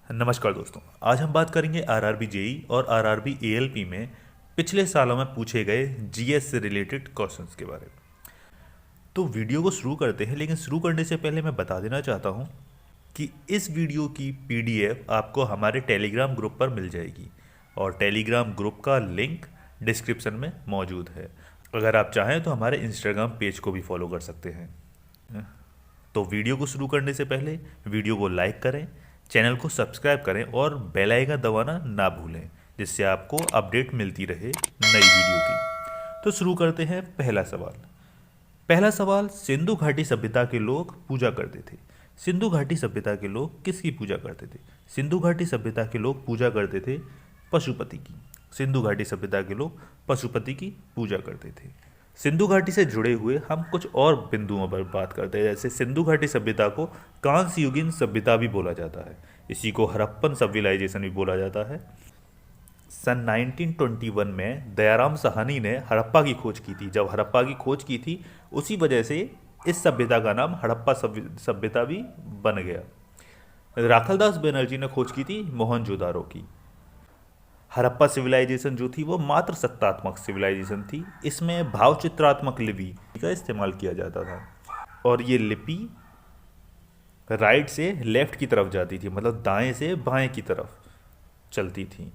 नमस्कार दोस्तों। आज हम बात करेंगे आरआरबी जेई और आरआरबी एएलपी में पिछले सालों में पूछे गए जीएस से रिलेटेड क्वेश्चंस के बारे में। तो वीडियो को शुरू करते हैं, लेकिन शुरू करने से पहले मैं बता देना चाहता हूं कि इस वीडियो की पीडीएफ आपको हमारे टेलीग्राम ग्रुप पर मिल जाएगी और टेलीग्राम ग्रुप का लिंक डिस्क्रिप्शन में मौजूद है। अगर आप चाहें तो हमारे इंस्टाग्राम पेज को भी फॉलो कर सकते हैं। तो वीडियो को शुरू करने से पहले वीडियो को लाइक करें, चैनल को सब्सक्राइब करें और बेल आइकन दबाना ना भूलें, जिससे आपको अपडेट मिलती रहे नई वीडियो की। तो शुरू करते हैं। पहला सवाल, सिंधु घाटी सभ्यता के लोग पूजा करते थे। सिंधु घाटी सभ्यता के लोग किसकी पूजा करते थे? सिंधु घाटी सभ्यता के लोग पूजा करते थे पशुपति की। सिंधु घाटी सभ्यता के लोग पशुपति की पूजा करते थे। सिंधु घाटी से जुड़े हुए हम कुछ और बिंदुओं पर बात करते हैं। जैसे सिंधु घाटी सभ्यता को कांस्य युगीन सभ्यता भी बोला जाता है। इसी को हड़प्पन सिविलाइजेशन भी बोला जाता है। सन 1921 में दयाराम साहनी ने हड़प्पा की खोज की थी। जब हड़प्पा की खोज की थी, उसी वजह से इस सभ्यता का नाम हड़प्पा सभ्यता भी बन गया। राखलदास बनर्जी ने खोज की थी मोहनजोदारो की। हड़प्पा सिविलाइजेशन जो थी वो मात्र सत्तात्मक सिविलाइजेशन थी। इसमें भावचित्रात्मक लिपि का इस्तेमाल किया जाता था और ये लिपि राइट से लेफ्ट की तरफ जाती थी, मतलब दाएं से बाएं की तरफ चलती थी।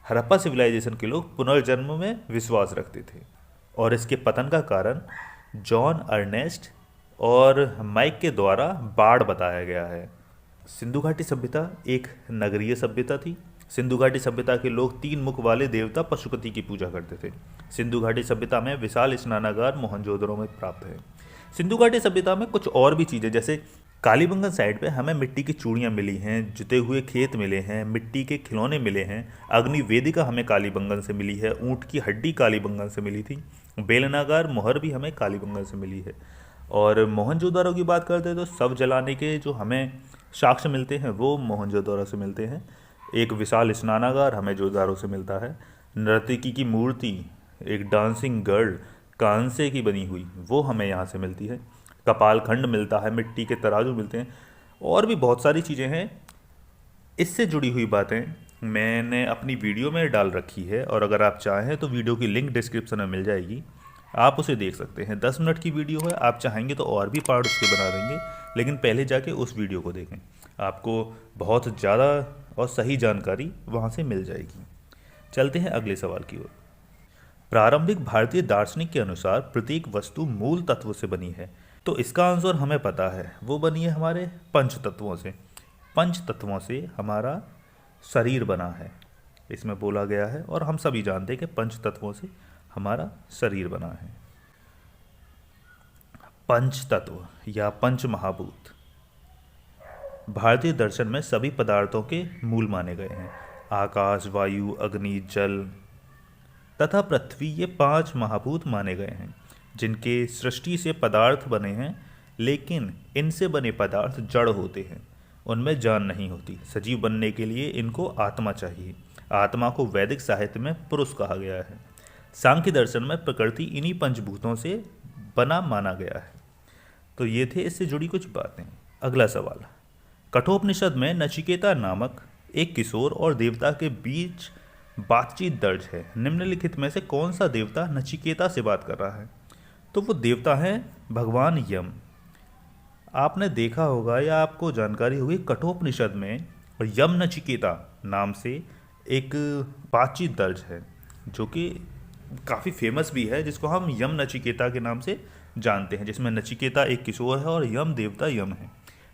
हड़प्पा सिविलाइजेशन के लोग पुनर्जन्म में विश्वास रखते थे और इसके पतन का कारण जॉन अर्नेस्ट और माइक के द्वारा बाढ़ बताया गया है। सिंधु घाटी सभ्यता एक नगरीय सभ्यता थी। सिंधु घाटी सभ्यता के लोग 3 मुख वाले देवता पशुपति की पूजा करते थे। सिंधु घाटी सभ्यता में विशाल स्नानागार मोहनजोदड़ो में प्राप्त है। सिंधु घाटी सभ्यता में कुछ और भी चीज़ें, जैसे कालीबंगन साइड पे हमें मिट्टी की चूड़ियाँ मिली हैं, जुते हुए खेत मिले हैं, मिट्टी के खिलौने मिले हैं। अग्नि वेदिका हमें कालीबंगन से मिली है। ऊँट की हड्डी कालीबंगन से मिली थी। बेलनागार मोहर भी हमें कालीबंगन से मिली है। और मोहनजोदड़ो की बात करते हैं तो शव जलाने के जो हमें साक्ष्य मिलते हैं वो मोहनजोदड़ो से मिलते हैं। एक विशाल स्नानागार हमें जोदारो से मिलता है। नर्तकी की मूर्ति, एक डांसिंग गर्ल कांसे की बनी हुई, वो हमें यहाँ से मिलती है। कपालखंड मिलता है, मिट्टी के तराजू मिलते हैं और भी बहुत सारी चीज़ें हैं। इससे जुड़ी हुई बातें मैंने अपनी वीडियो में डाल रखी है और अगर आप चाहें तो वीडियो की लिंक डिस्क्रिप्शन में मिल जाएगी, आप उसे देख सकते हैं। 10 मिनट की वीडियो है, आप चाहेंगे तो और भी पार्ट उसके बना देंगे, लेकिन पहले जाके उस वीडियो को देखें, आपको बहुत ज़्यादा और सही जानकारी वहाँ से मिल जाएगी। चलते हैं अगले सवाल की ओर। प्रारंभिक भारतीय दार्शनिक के अनुसार प्रत्येक वस्तु मूल तत्व से बनी है। तो इसका आंसर हमें पता है, वो बनी है हमारे पंच तत्वों से। पंच तत्वों से हमारा शरीर बना है, इसमें बोला गया है और हम सभी जानते हैं कि पंच तत्वों से हमारा शरीर बना है। पंच तत्व या पंच महाभूत भारतीय दर्शन में सभी पदार्थों के मूल माने गए हैं। आकाश, वायु, अग्नि, जल तथा पृथ्वी, ये 5 महाभूत माने गए हैं जिनके सृष्टि से पदार्थ बने हैं, लेकिन इनसे बने पदार्थ जड़ होते हैं, उनमें जान नहीं होती। सजीव बनने के लिए इनको आत्मा चाहिए। आत्मा को वैदिक साहित्य में पुरुष कहा गया है। सांख्य दर्शन में प्रकृति इन्हीं पंचभूतों से बना माना गया है। तो ये थे इससे जुड़ी कुछ बातें। अगला सवाल, कठोपनिषद में नचिकेता नामक एक किशोर और देवता के बीच बातचीत दर्ज है। निम्नलिखित में से कौन सा देवता नचिकेता से बात कर रहा है? तो वो देवता है भगवान यम। आपने देखा होगा या आपको जानकारी होगी, कठोपनिषद में यम नचिकेता नाम से एक बातचीत दर्ज है जो कि काफ़ी फेमस भी है, जिसको हम यम नचिकेता के नाम से जानते हैं, जिसमें नचिकेता एक किशोर है और यम देवता यम है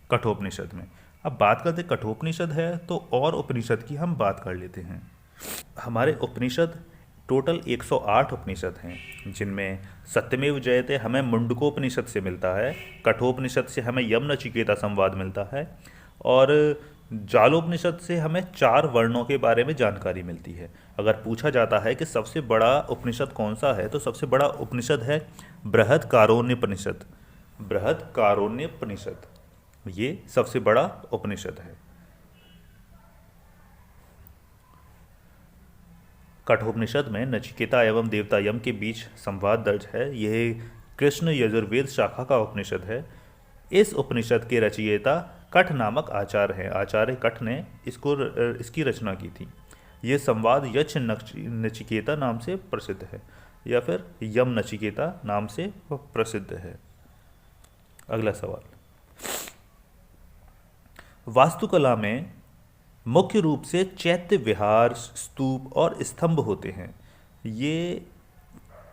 कठोपनिषद में। अब बात करते कठोपनिषद है तो और उपनिषद की हम बात कर लेते हैं। हमारे उपनिषद टोटल 108 उपनिषद हैं, जिनमें सत्यमेव जयते हमें मुंडकोपनिषद से मिलता है, कठोपनिषद से हमें यम नचिकेता संवाद मिलता है और जालोपनिषद से हमें 4 वर्णों के बारे में जानकारी मिलती है। अगर पूछा जाता है कि सबसे बड़ा उपनिषद कौन सा है, तो सबसे बड़ा उपनिषद है बृहत्कारोण्यपनिषद। बृहत्कारोण्यपनिषद ये सबसे बड़ा उपनिषद है। कठोपनिषद में नचिकेता एवं देवता यम के बीच संवाद दर्ज है। यह कृष्ण यजुर्वेद शाखा का उपनिषद है। इस उपनिषद के रचयिता कठ नामक आचार्य है, आचार्य कठ ने इसकी रचना की थी। ये संवाद यक्ष नचिकेता नाम से प्रसिद्ध है, या फिर यम नचिकेता नाम से प्रसिद्ध है। अगला सवाल, वास्तुकला में मुख्य रूप से चैत्य विहार, स्तूप और स्तंभ होते हैं। ये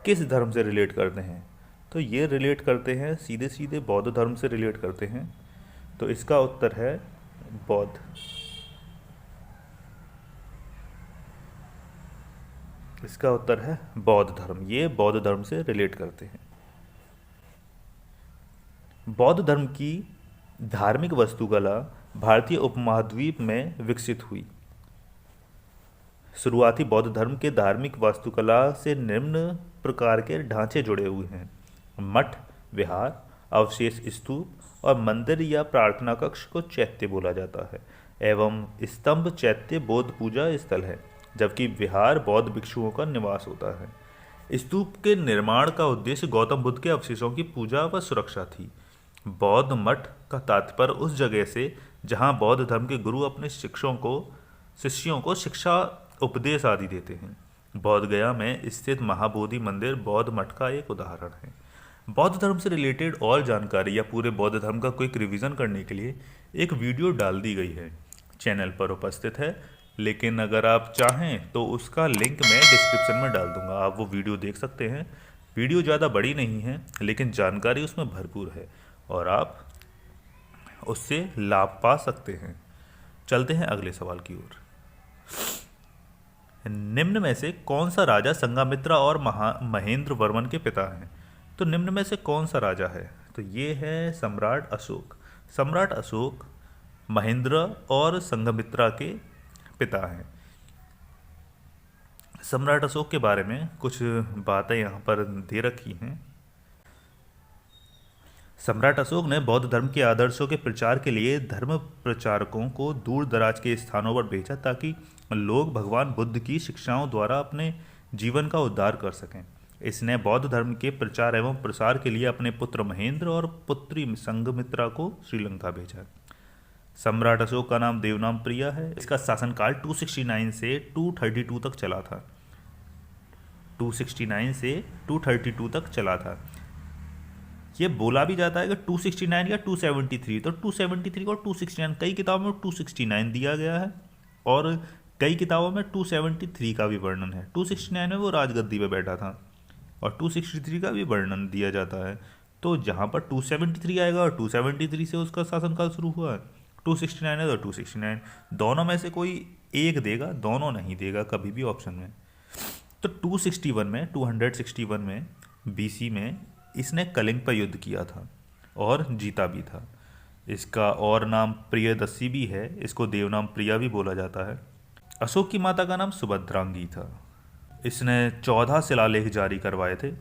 किस धर्म से रिलेट करते हैं? तो ये रिलेट करते हैं, सीधे सीधे बौद्ध धर्म से रिलेट करते हैं। तो इसका उत्तर है बौद्ध। इसका उत्तर है बौद्ध धर्म। ये बौद्ध धर्म से रिलेट करते हैं। बौद्ध धर्म की धार्मिक वास्तुकला भारतीय उपमहाद्वीप में विकसित हुई। शुरुआती बौद्ध धर्म के धार्मिक वास्तुकला से निम्न प्रकार के ढांचे जुड़े हुए हैं: मठ, विहार, अवशेष स्तूप और मंदिर या प्रार्थना कक्ष को चैत्य बोला जाता है, एवं स्तंभ चैत्य बौद्ध पूजा स्थल है, जबकि विहार बौद्ध भिक्षुओं का निवास होता है। स्तूप के निर्माण का उद्देश्य गौतम बुद्ध के अवशेषों की पूजा व सुरक्षा थी। बौद्ध मठ का तात्पर्य उस जगह से जहां बौद्ध धर्म के गुरु अपने शिष्यों को शिक्षा, उपदेश आदि देते हैं। बौद्ध गया में स्थित महाबोधि मंदिर बौद्ध मठ का एक उदाहरण है। बौद्ध धर्म से रिलेटेड और जानकारी या पूरे बौद्ध धर्म का क्विक रिवीजन करने के लिए एक वीडियो डाल दी गई है, चैनल पर उपस्थित है, लेकिन अगर आप चाहें तो उसका लिंक मैं डिस्क्रिप्शन में डाल दूंगा, आप वो वीडियो देख सकते हैं। वीडियो ज़्यादा बड़ी नहीं है, लेकिन जानकारी उसमें भरपूर है और आप उससे लाभ पा सकते हैं। चलते हैं अगले सवाल की ओर। निम्न में से कौन सा राजा संघामित्रा और महेंद्र वर्मन के पिता हैं? तो निम्न में से कौन सा राजा है? तो ये है सम्राट अशोक। सम्राट अशोक महेंद्र और संघमित्रा के पिता हैं। सम्राट अशोक के बारे में कुछ बातें यहाँ पर दे रखी हैं। सम्राट अशोक ने बौद्ध धर्म के आदर्शों के प्रचार के लिए धर्म प्रचारकों को दूर दराज के स्थानों पर भेजा, ताकि लोग भगवान बुद्ध की शिक्षाओं द्वारा अपने जीवन का उद्धार कर सकें। इसने बौद्ध धर्म के प्रचार एवं प्रसार के लिए अपने पुत्र महेंद्र और पुत्री संघमित्रा को श्रीलंका भेजा। सम्राट अशोक का नाम देवनाम प्रिया है। इसका शासनकाल 269 से 232 तक चला था। 269 से 232 तक चला था। ये बोला भी जाता है कि 269 या 273, तो 273 और 269, कई किताबों में 269 दिया गया है और कई किताबों में 273 का भी वर्णन है। 269 में वो राजगद्दी पे बैठा था और 263 का भी वर्णन दिया जाता है। तो जहाँ पर 273 आएगा और 273 से उसका शासनकाल शुरू हुआ है, 269 है तो 269, दोनों में से कोई एक देगा, दोनों नहीं देगा कभी भी ऑप्शन में। तो 261 में BC में इसने कलिंग पर युद्ध किया था और जीता भी था। इसका और नाम प्रियदर्शी भी है, इसको देवनाम प्रिया भी बोला जाता है। अशोक की माता का नाम सुभद्रांगी था। इसने 14 शिलालेख जारी करवाए थे।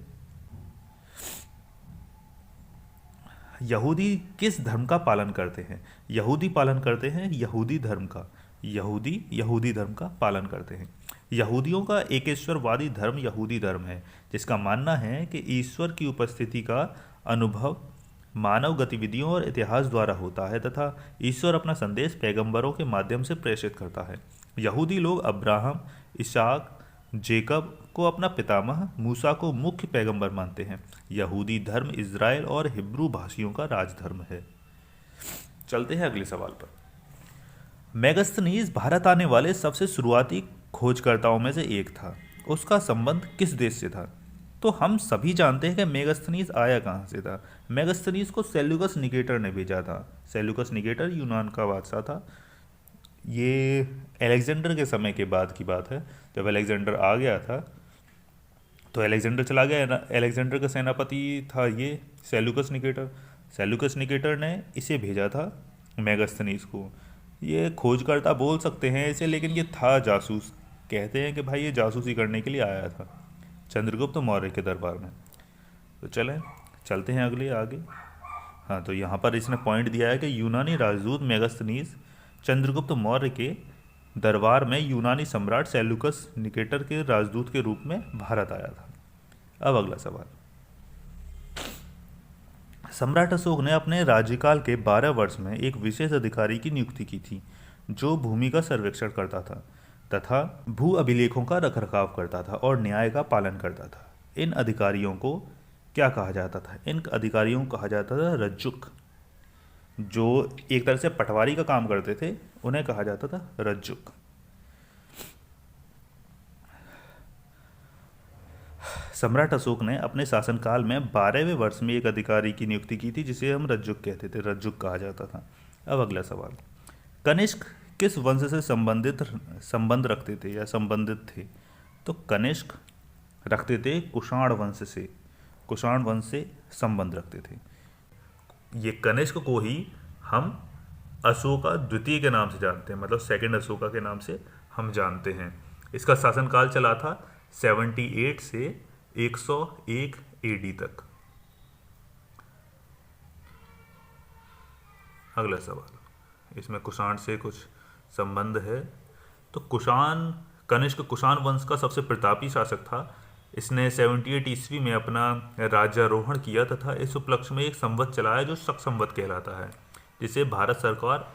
यहूदी किस धर्म का पालन करते हैं? यहूदी पालन करते हैं यहूदी धर्म का। यहूदी धर्म का पालन करते हैं। यहूदियों का एकेश्वरवादी धर्म यहूदी धर्म है, जिसका मानना है कि ईश्वर की उपस्थिति का अनुभव मानव गतिविधियों और इतिहास द्वारा होता है तथा ईश्वर अपना संदेश पैगंबरों के माध्यम से प्रेषित करता है। यहूदी लोग अब्राहम, इसहाक, जेकब को अपना पितामह, मूसा को मुख्य पैगंबर मानते हैं। यहूदी धर्म इज़राइल और हिब्रू भाषियों का राजधर्म है। चलते हैं अगले सवाल पर। मेगास्थनीज भारत आने वाले सबसे शुरुआती खोजकर्ताओं में से एक था। उसका संबंध किस देश से था? तो हम सभी जानते हैं कि मेगास्थनीज आया कहाँ से था। मेगास्थनीज को सेल्यूकस निकेटर ने भेजा था। सेल्यूकस निकेटर यूनान का बादशाह था। ये अलेक्जेंडर के समय के बाद की बात है। जब अलेक्जेंडर आ गया था तो अलेक्जेंडर चला गया, अलेक्जेंडर का सेनापति था ये सेल्यूकस निकेटर। सेल्यूकस निकेटर ने इसे भेजा था मेगास्थनीज को। ये खोजकर्ता बोल सकते हैं इसे, लेकिन ये था जासूस। कहते हैं कि भाई ये जासूसी करने के लिए आया था चंद्रगुप्त मौर्य के दरबार में। तो चलते हैं आगे। हाँ, तो यहाँ पर इसने पॉइंट दिया है कि यूनानी राजदूत मेगास्थनीज चंद्रगुप्त मौर्य के दरबार में यूनानी सम्राट सेल्यूकस निकेटर के राजदूत के रूप में भारत आया था। अब अगला सवाल। सम्राट अशोक ने अपने राज्यकाल के 12 वर्ष में एक विशेष अधिकारी की नियुक्ति की थी जो भूमि का सर्वेक्षण करता था तथा भू अभिलेखों का रखरखाव करता था और न्याय का पालन करता था। इन अधिकारियों को क्या कहा जाता था? इन अधिकारियों को कहा जाता था रज्जुक। जो एक तरह से पटवारी का काम करते थे उन्हें कहा जाता था रज्जुक। सम्राट अशोक ने अपने शासनकाल में 12वें वर्ष में एक अधिकारी की नियुक्ति की थी जिसे हम रज्जुक कहते थे, रज्जुक कहा जाता था। अब अगला सवाल, कनिष्क किस वंश से संबंध रखते थे या संबंधित थे? तो कनिष्क रखते थे कुषाण वंश से, कुषाण वंश से संबंध रखते थे। ये कनिष्क को ही हम अशोका द्वितीय के नाम से जानते हैं, मतलब सेकंड अशोका के नाम से हम जानते हैं। इसका शासनकाल चला था 78 से 101 एडी तक। अगला सवाल, इसमें कुषाण से कुछ संबंध है। तो कनिष्क कुषाण वंश का सबसे प्रतापी शासक था। इसने 78 ईस्वी में अपना राज्यारोहण किया तथा इस उपलक्ष्य में एक संवत चलाया जो शक संवत कहलाता है, जिसे भारत सरकार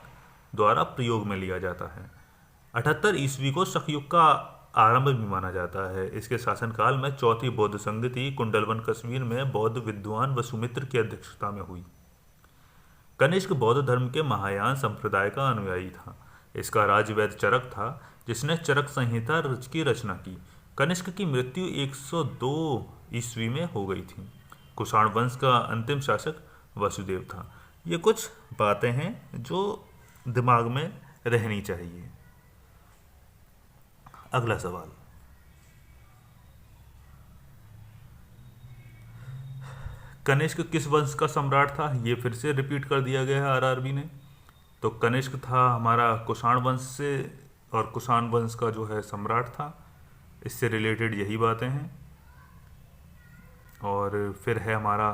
द्वारा प्रयोग में लिया जाता है। 78 ईस्वी को शक युग का आरंभ भी माना जाता है। इसके शासनकाल में चौथी बौद्ध संगति कुंडलवन कश्मीर में बौद्ध विद्वान वसुमित्र की अध्यक्षता में हुई। कनिष्क बौद्ध धर्म के महायान संप्रदाय का अनुयायी था। इसका राज्यवैद्य चरक था जिसने चरक संहिता की रचना की। कनिष्क की मृत्यु 102 ईस्वी में हो गई थी। कुषाण वंश का अंतिम शासक वसुदेव था। ये कुछ बातें हैं जो दिमाग में रहनी चाहिए। अगला सवाल, कनिष्क किस वंश का सम्राट था? ये फिर से रिपीट कर दिया गया है आरआरबी ने। तो कनिष्क था हमारा कुषाण वंश से और कुषाण वंश का जो है सम्राट था। इससे रिलेटेड यही बातें हैं। और फिर है हमारा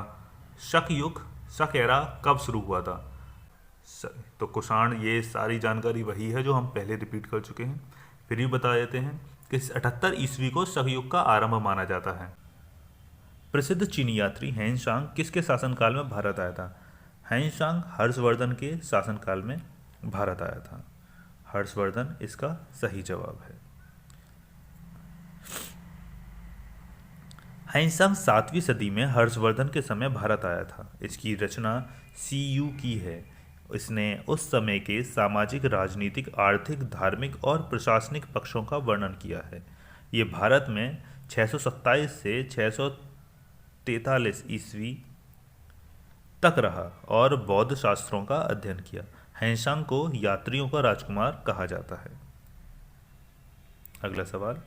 शक युग, शक एरा कब शुरू हुआ था? तो कुषाण, ये सारी जानकारी वही है जो हम पहले रिपीट कर चुके हैं। फिर भी बता देते हैं कि 78 ईस्वी को शक युग का आरंभ माना जाता है। प्रसिद्ध चीनी यात्री हेनशांग किसके शासनकाल में भारत आया था? हेनशांग हर्षवर्धन के शासनकाल में भारत आया था। हर्षवर्धन इसका सही जवाब है। हेनशांग 7वीं सदी में हर्षवर्धन के समय भारत आया था। इसकी रचना सीयू की है। इसने उस समय के सामाजिक, राजनीतिक, आर्थिक, धार्मिक और प्रशासनिक पक्षों का वर्णन किया है। ये भारत में 627 से 643 ईस्वी तक रहा और बौद्ध शास्त्रों का अध्ययन किया। हेनशांग को यात्रियों का राजकुमार कहा जाता है। अगला सवाल,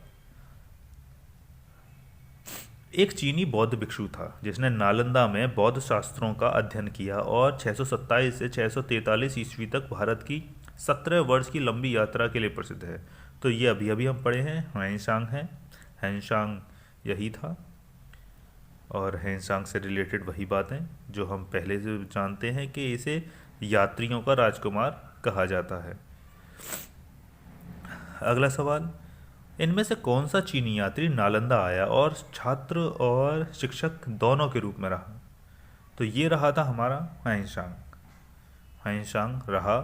एक चीनी बौद्ध भिक्षु था जिसने नालंदा में बौद्ध शास्त्रों का अध्ययन किया और 627 से 643 ईस्वी तक भारत की 17 वर्ष की लंबी यात्रा के लिए प्रसिद्ध है। तो ये अभी अभी हम पढ़े हैं, हेनशांग है। हेनशांग यही था और हेनशांग से रिलेटेड वही बातें जो हम पहले से जानते हैं कि इसे यात्रियों का राजकुमार कहा जाता है। अगला सवाल, इनमें से कौन सा चीनी यात्री नालंदा आया और छात्र और शिक्षक दोनों के रूप में रहा? तो ये रहा था हमारा हेनशांग। हेनशांग रहा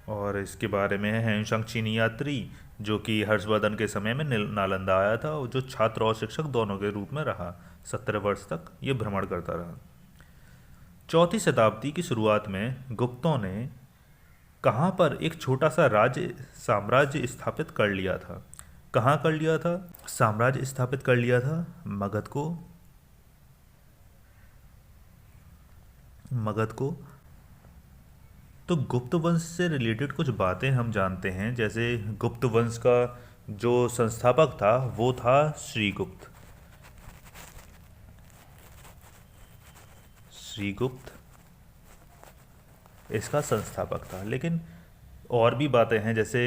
और इसके बारे में है हेनशांग चीनी यात्री जो कि हर्षवर्धन के समय में नालंदा आया था और जो छात्र और शिक्षक दोनों के रूप में रहा। 17 वर्ष तक ये भ्रमण करता रहा। 4वीं शताब्दी की शुरुआत में गुप्तों ने कहाँ पर एक छोटा सा साम्राज्य स्थापित कर लिया था? कहाँ कर लिया था? साम्राज्य स्थापित कर लिया था मगध को। तो गुप्त वंश से रिलेटेड कुछ बातें हम जानते हैं। जैसे गुप्त वंश का जो संस्थापक था वो था श्रीगुप्त। इसका संस्थापक था। लेकिन और भी बातें हैं जैसे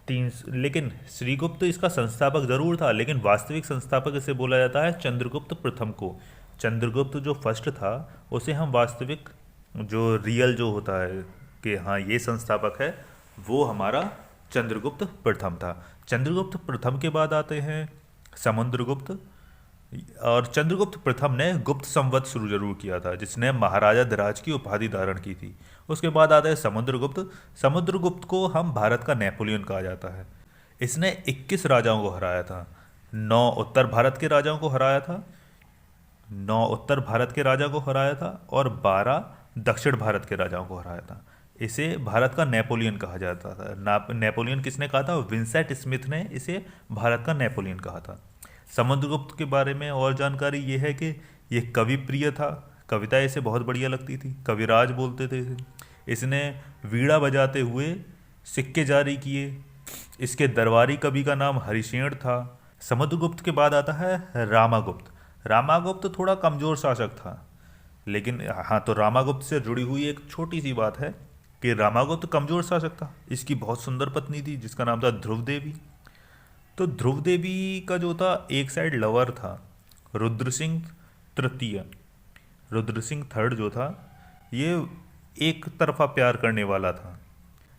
लेकिन श्रीगुप्त इसका संस्थापक जरूर था, लेकिन वास्तविक संस्थापक इसे बोला जाता है चंद्रगुप्त प्रथम को। चंद्रगुप्त जो फर्स्ट था उसे हम वास्तविक जो रियल जो होता है कि हाँ ये संस्थापक है, वो हमारा चंद्रगुप्त प्रथम था। चंद्रगुप्त प्रथम के बाद आते हैं समुद्रगुप्त। और चंद्रगुप्त प्रथम ने गुप्त संवत शुरू जरूर किया था, जिसने महाराजा धीराज की उपाधि धारण की थी। उसके बाद आता है समुद्रगुप्त। समुद्रगुप्त को हम भारत का नेपोलियन कहा जाता है। इसने 21 राजाओं को हराया था। 9 उत्तर भारत के राजाओं को हराया था, 9 उत्तर भारत के राजा को हराया था और 12 दक्षिण भारत के राजाओं को हराया था। इसे भारत का नेपोलियन कहा जाता था। नेपोलियन किसने कहा था? विंसेंट स्मिथ ने इसे भारत का नेपोलियन कहा था। समुद्रगुप्त के बारे में और जानकारी ये है कि ये कवि प्रिय था, कविताएं इसे बहुत बढ़िया लगती थी, कविराज बोलते थे इसे। इसने वीणा बजाते हुए सिक्के जारी किए। इसके दरबारी कवि का नाम हरिशेण था। समुद्रगुप्त के बाद आता है रामागुप्त। रामागुप्त थोड़ा कमजोर शासक था, लेकिन हाँ, तो रामागुप्त से जुड़ी हुई एक छोटी सी बात है कि रामागुप्त कमजोर शासक था। इसकी बहुत सुंदर पत्नी थी जिसका नाम था ध्रुव देवी। तो ध्रुव देवी का जो था एक साइड लवर था रुद्र सिंह तृतीय। रुद्र सिंह थर्ड जो था ये एक तरफा प्यार करने वाला था।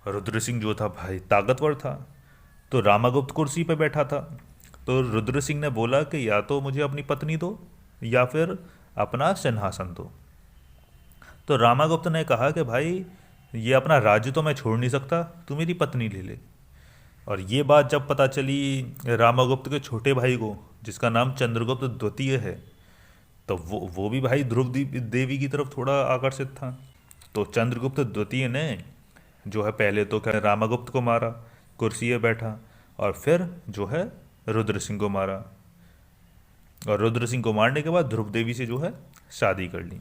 रुद्र सिंह जो था भाई ताकतवर था, तो रामागुप्त कुर्सी पे बैठा था। तो रुद्र सिंह ने बोला कि या तो मुझे अपनी पत्नी दो या फिर अपना सिंहासन दो। तो रामागुप्त ने कहा कि भाई ये अपना राज्य तो मैं छोड़ नहीं सकता, तू मेरी पत्नी ले ले। और ये बात जब पता चली रामागुप्त के छोटे भाई को, जिसका नाम चंद्रगुप्त द्वितीय है, तो वो भी भाई ध्रुव देवी की तरफ थोड़ा आकर्षित था। तो चंद्रगुप्त द्वितीय ने जो है पहले तो क्या रामागुप्त को मारा, कुर्सी पे बैठा, और फिर जो है रुद्र सिंह को मारा। और रुद्र सिंह को मारने के बाद ध्रुव देवी से जो है शादी कर ली।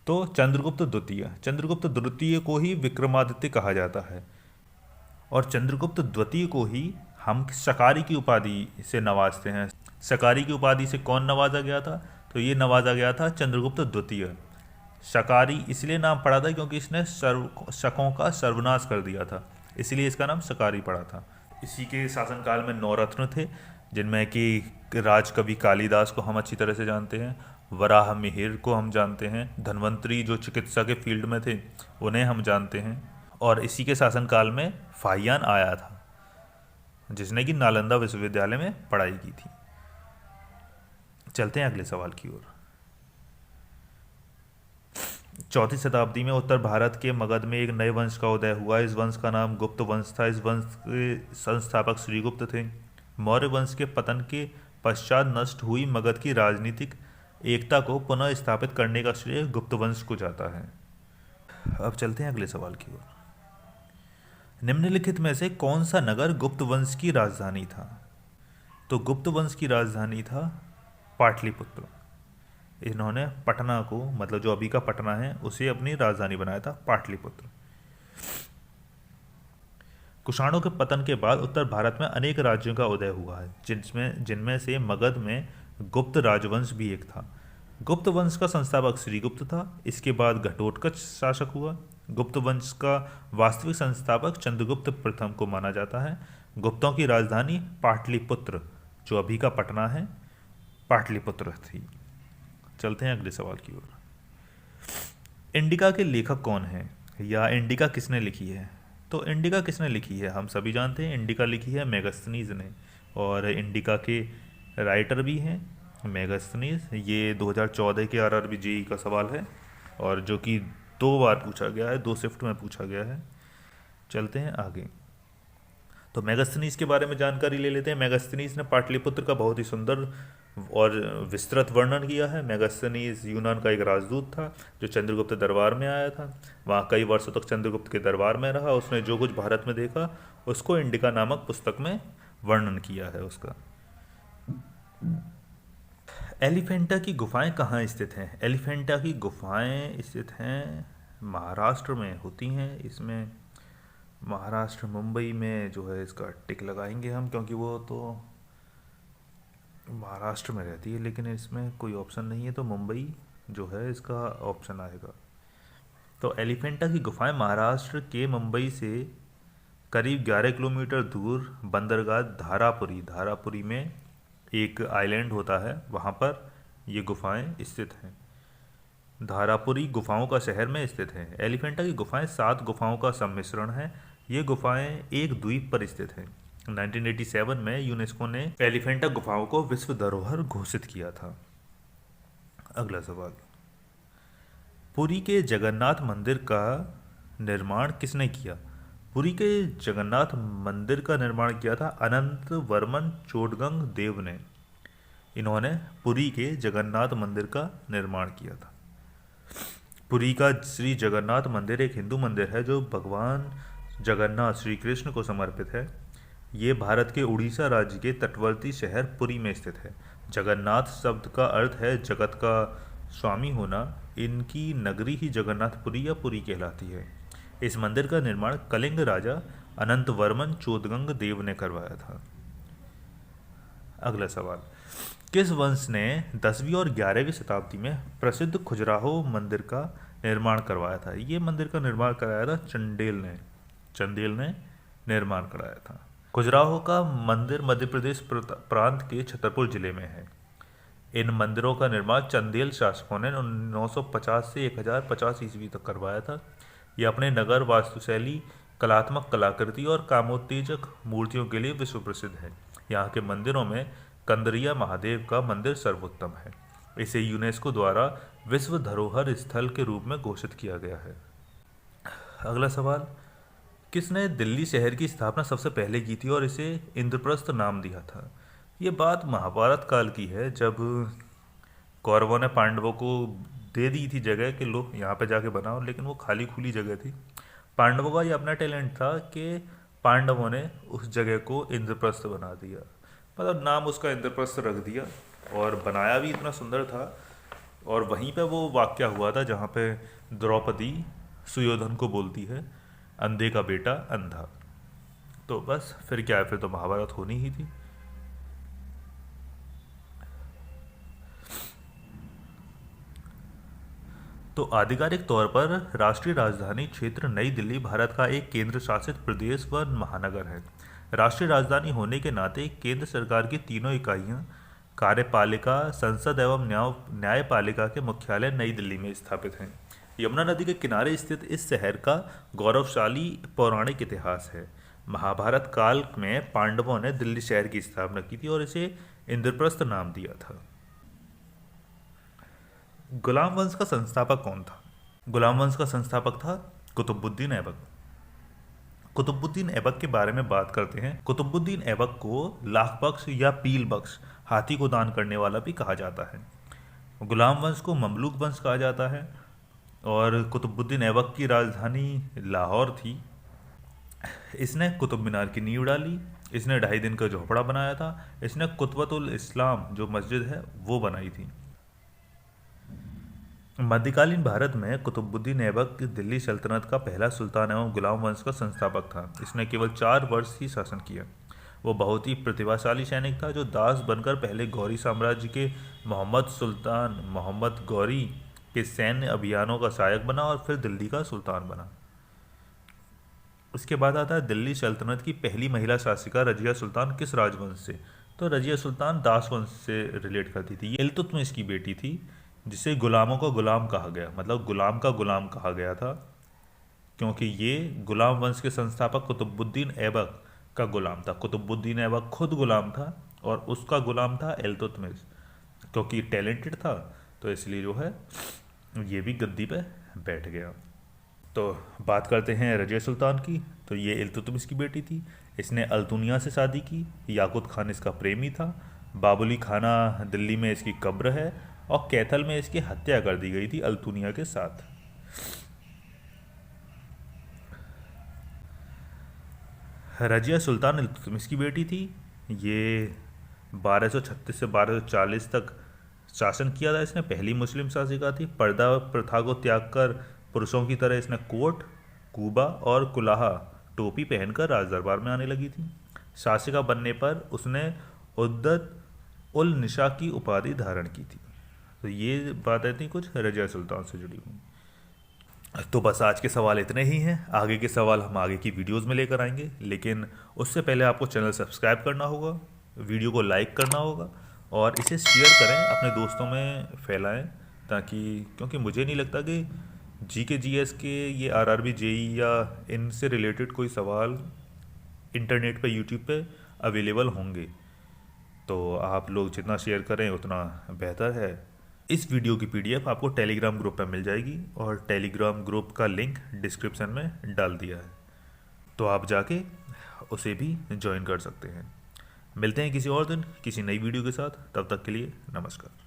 तो चंद्रगुप्त द्वितीय को ही विक्रमादित्य कहा जाता है। और चंद्रगुप्त द्वितीय को ही हम शकारी की उपाधि से नवाजते हैं। शकारी की उपाधि से कौन नवाजा गया था? तो ये नवाजा गया था चंद्रगुप्त द्वितीय। शकारी इसलिए नाम पड़ा था क्योंकि इसने शकों का सर्वनाश कर दिया था, इसलिए इसका नाम शकारी पड़ा था। इसी के शासनकाल में 9 रत्न थे, जिनमें कि राजकवि कालिदास को हम अच्छी तरह से जानते हैं, वराह मिहिर को हम जानते हैं, धन्वंतरी जो चिकित्सा के फील्ड में थे उन्हें हम जानते हैं। और इसी के शासनकाल में फाहियान आया था, जिसने कि नालंदा विश्वविद्यालय में पढ़ाई की थी। चलते हैं अगले सवाल की ओर। 4वीं शताब्दी में उत्तर भारत के मगध में एक नए वंश का उदय हुआ। इस वंश का नाम गुप्त वंश था। इस वंश के संस्थापक श्रीगुप्त थे। मौर्य वंश के पतन के पश्चात नष्ट हुई मगध की राजनीतिक एकता को पुनः स्थापित करने का श्रेय गुप्त वंश को जाता है। अब चलते हैं अगले सवाल की ओर। निम्नलिखित में से कौन सा नगर गुप्त वंश की राजधानी था? तो गुप्त वंश की राजधानी था पाटलिपुत्र। इन्होंने पटना को, मतलब जो अभी का पटना है, उसे अपनी राजधानी बनाया था, पाटलिपुत्र। कुषाणों के पतन के बाद उत्तर भारत में अनेक राज्यों का उदय हुआ है, जिनमें से मगध में गुप्त राजवंश भी एक था। गुप्त वंश का संस्थापक श्रीगुप्त था। इसके बाद घटोत्कच शासक हुआ। गुप्त वंश का वास्तविक संस्थापक चंद्रगुप्त प्रथम को माना जाता है। गुप्तों की राजधानी पाटलिपुत्र, जो अभी का पटना है, पाटलिपुत्र थी। चलते हैं अगले सवाल की ओर। इंडिका के लेखक कौन हैं, या इंडिका किसने लिखी है? तो इंडिका किसने लिखी है हम सभी जानते हैं। इंडिका लिखी है मेगास्थनीज ने, और इंडिका के राइटर भी हैं मेगास्थनीज। ये 2014 के आरआरबी जेईई का सवाल है, और जो कि 2 बार पूछा गया है, 2 शिफ्ट में पूछा गया है। चलते हैं आगे। तो मेगास्थनीज के बारे में जानकारी ले लेते हैं। मेगास्थनीज ने पाटलिपुत्र का बहुत ही सुंदर और विस्तृत वर्णन किया है। मेगास्थनीज यूनान का एक राजदूत था जो चंद्रगुप्त दरबार में आया था। वहाँ कई वर्षों तक चंद्रगुप्त के दरबार में रहा। उसने जो कुछ भारत में देखा उसको इंडिका नामक पुस्तक में वर्णन किया है उसका। एलिफेंटा की गुफाएं कहाँ स्थित हैं? एलिफेंटा की गुफाएं स्थित हैं महाराष्ट्र में होती हैं। इसमें महाराष्ट्र, मुंबई में जो है इसका टिक लगाएंगे हम, क्योंकि वो तो महाराष्ट्र में रहती है, लेकिन इसमें कोई ऑप्शन नहीं है, तो मुंबई जो है इसका ऑप्शन आएगा। तो एलिफेंटा की गुफाएं महाराष्ट्र के मुंबई से करीब 11 किलोमीटर दूर बंदरगाह धारापुरी में एक आइलैंड होता है, वहाँ पर ये गुफाएं स्थित हैं। धारापुरी गुफाओं का शहर में स्थित है। एलिफेंटा की गुफाएं 7 गुफाओं का सम्मिश्रण है। ये गुफाएं एक द्वीप पर स्थित हैं। 1987 में यूनेस्को ने एलिफेंटा गुफाओं को विश्व धरोहर घोषित किया था। अगला सवाल, पुरी के जगन्नाथ मंदिर का निर्माण किसने किया? पुरी के जगन्नाथ मंदिर का निर्माण किया था अनंत वर्मन चोडगंग देव ने। इन्होंने पुरी के जगन्नाथ मंदिर का निर्माण किया था। पुरी का श्री जगन्नाथ मंदिर एक हिंदू मंदिर है जो भगवान जगन्नाथ श्री कृष्ण को समर्पित है। ये भारत के उड़ीसा राज्य के तटवर्ती शहर पुरी में स्थित है। जगन्नाथ शब्द का अर्थ है जगत का स्वामी होना। इनकी नगरी ही जगन्नाथपुरी या पुरी कहलाती है। इस मंदिर का निर्माण कलिंग राजा अनंत वर्मन चोदगंग देव ने करवाया था। अगला सवाल, किस वंश ने 10वीं और 11वीं शताब्दी में प्रसिद्ध खजुराहो मंदिर का निर्माण करवाया था? ये मंदिर का निर्माण कराया था चंदेल ने निर्माण कराया था। खजुराहो का मंदिर मध्य प्रदेश प्रांत के छतरपुर जिले में है। इन मंदिरों का निर्माण चंदेल शासकों ने 950 से 1050 ईस्वी तक करवाया था। ये अपने नगर वास्तुशैली, कलात्मक कलाकृति और कामोत्तेजक मूर्तियों के लिए विश्व प्रसिद्ध है। यहाँ के मंदिरों में कंदरिया महादेव का मंदिर सर्वोत्तम है। इसे यूनेस्को द्वारा विश्व धरोहर स्थल के रूप में घोषित किया गया है। अगला सवाल, किसने दिल्ली शहर की स्थापना सबसे पहले की थी और इसे इंद्रप्रस्थ नाम दिया था? ये बात महाभारत काल की है, जब कौरवों ने पांडवों को दे दी थी जगह कि लो यहाँ पे जाके बनाओ, लेकिन वो खाली खुली जगह थी। पांडवों का ये अपना टैलेंट था कि पांडवों ने उस जगह को इंद्रप्रस्थ बना दिया, मतलब नाम उसका इंद्रप्रस्थ रख दिया, और बनाया भी इतना सुंदर था। और वहीं पे वो वाक्य हुआ था जहाँ पे द्रौपदी सुयोधन को बोलती है, अंधे का बेटा अंधा। तो बस फिर क्या है, फिर तो महाभारत होनी ही थी। तो आधिकारिक तौर पर राष्ट्रीय राजधानी क्षेत्र नई दिल्ली भारत का एक केंद्र शासित प्रदेश व महानगर है। राष्ट्रीय राजधानी होने के नाते केंद्र सरकार की तीनों इकाइयां कार्यपालिका, संसद एवं न्यायपालिका के मुख्यालय नई दिल्ली में स्थापित हैं। यमुना नदी के किनारे स्थित इस शहर का गौरवशाली पौराणिक इतिहास है। महाभारत काल में पांडवों ने दिल्ली शहर की स्थापना की थी और इसे इंद्रप्रस्थ नाम दिया था। गुलाम वंश का संस्थापक कौन था? गुलाम वंश का संस्थापक था कुतुबुद्दीन ऐबक। कुतुबुद्दीन ऐबक के बारे में बात करते हैं। कुतुबुद्दीन ऐबक को लाख बख्श या पील बख्श, हाथी को दान करने वाला भी कहा जाता है। गुलाम वंश को ममलूक वंश कहा जाता है और कुतुबुद्दीन ऐबक की राजधानी लाहौर थी। इसने कुतुब मीनार की नींव डाली। इसने 2.5 दिन का झोपड़ा बनाया था। इसने कुतबतुल इस्लाम जो मस्जिद है वो बनाई थी। मध्यकालीन भारत में कुतुबुद्दीन ऐबक दिल्ली सल्तनत का पहला सुल्तान एवं गुलाम वंश का संस्थापक था। इसने केवल 4 वर्ष ही शासन किया। वो बहुत ही प्रतिभाशाली सैनिक था जो दास बनकर पहले गौरी साम्राज्य के मोहम्मद गौरी के सैन्य अभियानों का सहायक बना और फिर दिल्ली का सुल्तान बना। उसके बाद आता है दिल्ली सल्तनत की पहली महिला शासिका रजिया सुल्तान किस राजवंश से? तो रजिया सुल्तान दास वंश से रिलेट करती थी। ये इल्तुतमिश की बेटी थी, जिसे गुलामों का गुलाम कहा गया, मतलब गुलाम का गुलाम कहा गया था, क्योंकि ये गुलाम वंश के संस्थापक कुतुबुद्दीन ऐबक का गुलाम था। कुतुबुद्दीन ऐबक खुद गुलाम था और उसका गुलाम था इल्तुतमिश। क्योंकि टैलेंटेड था तो इसलिए जो है ये भी गद्दी पे बैठ गया। तो बात करते हैं रजिया सुल्तान की। तो ये इल्तुतमिश की बेटी थी। इसने अल्तुनिया से शादी की। याकूत खान इसका प्रेमी था। बाबुली खाना दिल्ली में इसकी कब्र है और कैथल में इसकी हत्या कर दी गई थी अल्तुनिया के साथ। रजिया सुल्तान इल्तुतमिश की बेटी थी। ये 1236 से 1240 तक शासन किया था। इसने पहली मुस्लिम शासिका थी। पर्दा प्रथा को त्याग कर पुरुषों की तरह इसने कोट, कूबा और कुलाहा टोपी पहनकर राजदरबार में आने लगी थी। शासिका बनने पर उसने उद्दत उल निशा की उपाधि धारण की थी। तो ये बातें थी कुछ रजिया सुल्तान से जुड़ी हुई। तो बस आज के सवाल इतने ही हैं। आगे के सवाल हम आगे की वीडियोस में लेकर आएंगे, लेकिन उससे पहले आपको चैनल सब्सक्राइब करना होगा, वीडियो को लाइक करना होगा और इसे शेयर करें, अपने दोस्तों में फैलाएं, ताकि क्योंकि मुझे नहीं लगता कि GK GS के ये RRB JEE या इनसे रिलेटेड कोई सवाल इंटरनेट पे यूट्यूब पे अवेलेबल होंगे। तो आप लोग जितना शेयर करें उतना बेहतर है। इस वीडियो की पीडीएफ आपको टेलीग्राम ग्रुप पे मिल जाएगी और टेलीग्राम ग्रुप का लिंक डिस्क्रिप्शन में डाल दिया है, तो आप जाके उसे भी ज्वाइन कर सकते हैं। मिलते हैं किसी और दिन किसी नई वीडियो के साथ, तब तक के लिए नमस्कार।